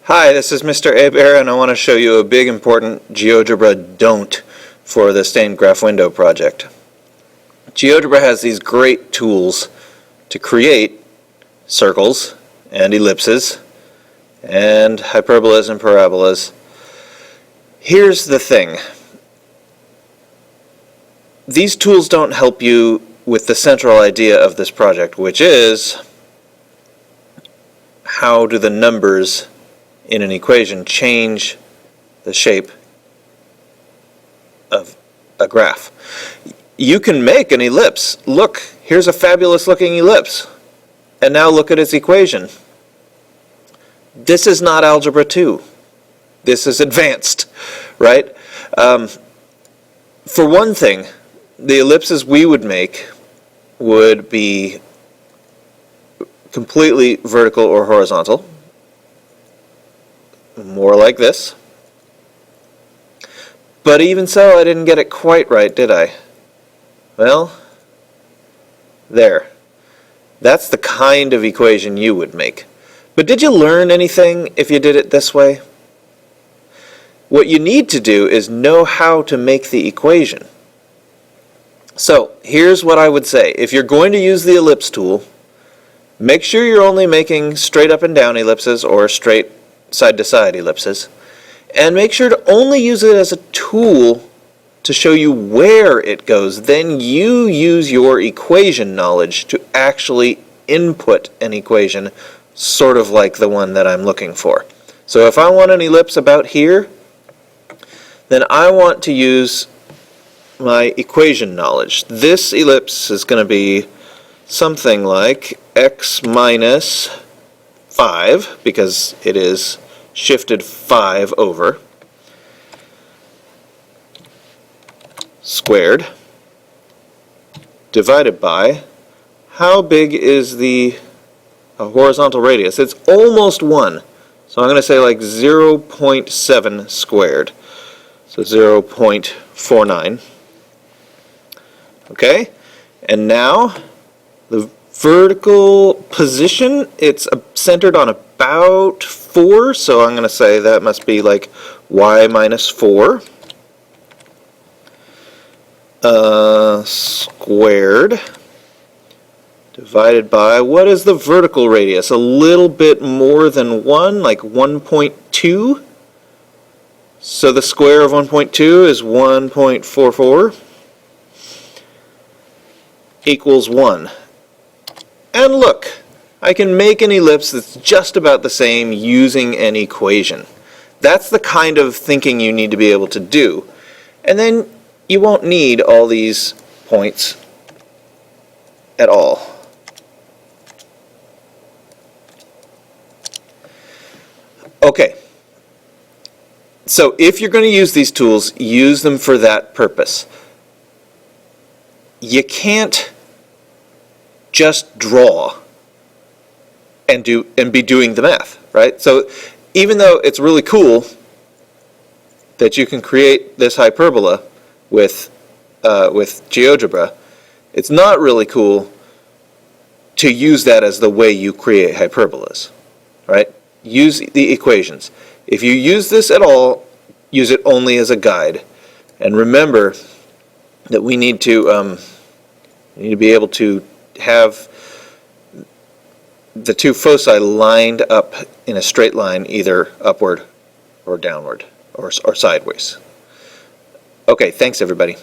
Hi, this is Mr. Aber, and I want to show you a big important GeoGebra don't for the stained graph window project. GeoGebra has these great tools to create circles and ellipses and hyperbolas and parabolas. Here's the thing. These tools don't help you with the central idea of this project, which is how do the numbers in an equation change the shape of a graph. You can make an ellipse. Look, here's a fabulous looking ellipse. And now look at its equation. This is not Algebra 2. This is advanced, right? For one thing, the ellipses we would make would be completely vertical or horizontal. More like this. But even so, I didn't get it quite right, did I? Well, there. That's the kind of equation you would make. But did you learn anything if you did it this way? What you need to do is know how to make the equation. So, here's what I would say. If you're going to use the ellipse tool, make sure you're only making straight up and down ellipses or straight side-to-side ellipses, and make sure to only use it as a tool to show you where it goes. Then you use your equation knowledge to actually input an equation, sort of like the one that I'm looking for. So if I want an ellipse about here, then I want to use my equation knowledge. This ellipse is going to be something like x minus 5, because it is shifted 5 over, squared, divided by, how big is the horizontal radius? It's almost 1. So I'm going to say like 0.7 squared. So 0.49. Okay? And now, the vertical position, it's centered on about 4, so I'm going to say that must be like y minus 4 squared divided by, what is the vertical radius? A little bit more than 1, like 1.2. So the square of 1.2 is 1.44 equals 1. And look, I can make an ellipse that's just about the same using an equation. That's the kind of thinking you need to be able to do. And then you won't need all these points at all. Okay. So if you're going to use these tools, use them for that purpose. You can't just draw and be doing the math, right? So even though it's really cool that you can create this hyperbola with GeoGebra, it's not really cool to use that as the way you create hyperbolas, right? Use the equations. If you use this at all, use it only as a guide. And remember that we need to be able to have the two foci lined up in a straight line, either upward or downward or sideways. Okay, thanks everybody.